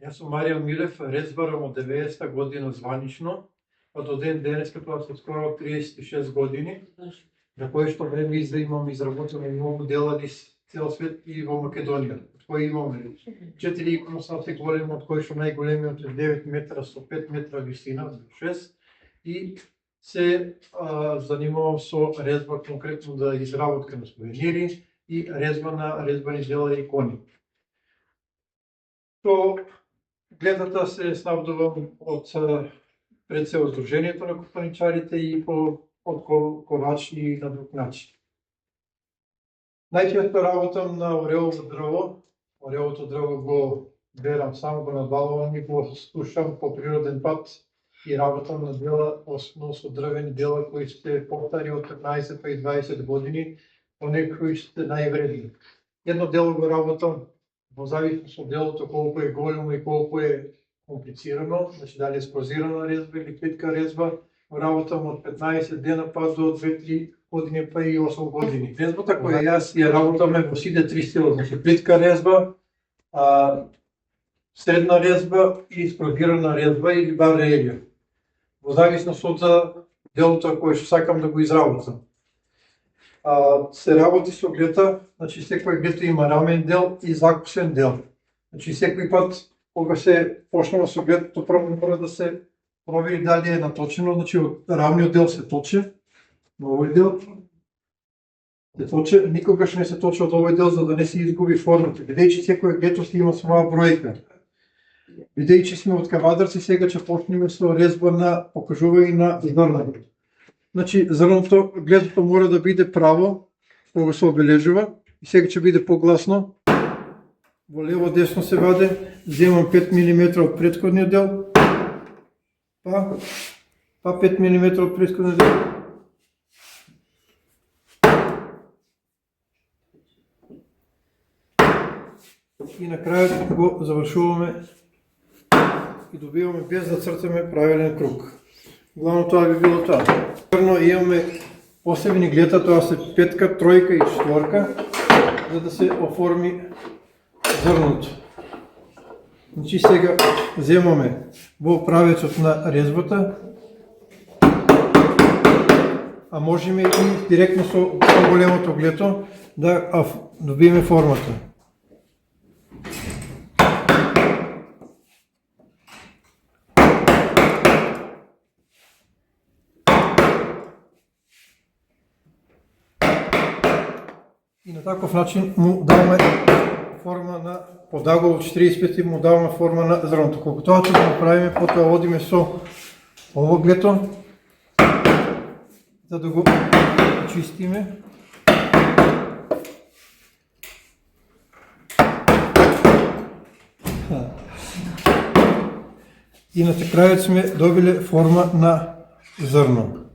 Јас сум Маријан Милев, резбарам од 90-та година званично, па до ден денеска тоа се скоро 36 години, на кој што време имам изработено многу дела низ цел свет и во Македонија. Од кои имаме 4 иконостаса се големи, од кои што најголемиот е 9 метра со 5 метра висина, 6, и се занимавам со резба конкретно да изработка на сувенири и резба на резбани дела и икони. Со гледата се снабдувам од пред се Сдруженијето на копаничарите и од ковачи и на друг начин. Најчесто работам на ореово дрво. Ореовото дрво го берам сам, го набавувам и го сушам по природен пат и работам на дела, основно со дрвени дела кои се постари од 15 па и 20 години, понекои се највредни. Едно дело го работам во зависност од делото колку е големо и колку е комплицирано, значи дали е спрозирана резба или плитка резба, работам од 15 дена па до 2-3 години па и 8 години. Резбата која јас ја работаме во сите три стила, значи плитка резба, средна резба и спрозирана резба или барелија. Во зависност од делото кое што сакам да го изработам. Се работи со глета, значи секој глето има рамен дел и закусен дел. Значи секој пат кога се почнува со глетото, прво мора да се провери дали е наточено, значи од рамниот дел се точе, во овој дел се точе, никогаш не се точе од овој дел за да не се изгуби формата, бидејќи секој глето си има своја бројка. Бидејќи сме од кавадарци, сега ќе почнеме со резба на покажување на зрна. Значи зрното, глетото мора да биде право, кога се обележува, и сега ќе биде погласно. Во лево десно се ваде, земам 5 мм од претходниот дел, па 5 мм од претходниот дел. И на крајот го завршуваме и добиваме без да цртаме правилен круг. Главно тоа би било тоа. Прво имаме посебни глета, тоа се 5, 3 и 4, за да се оформи зрното. Значи сега земаме во правецот на резбата, а можеме и директно со големото глето да добиеме формата. И на таков начин му даваме форма на подагол од 45 и му даваме форма на зрното. Колку тоа ќе го направиме, потоа одиме со ово глето за да го чистиме. И на крајот сме добиле форма на зрно.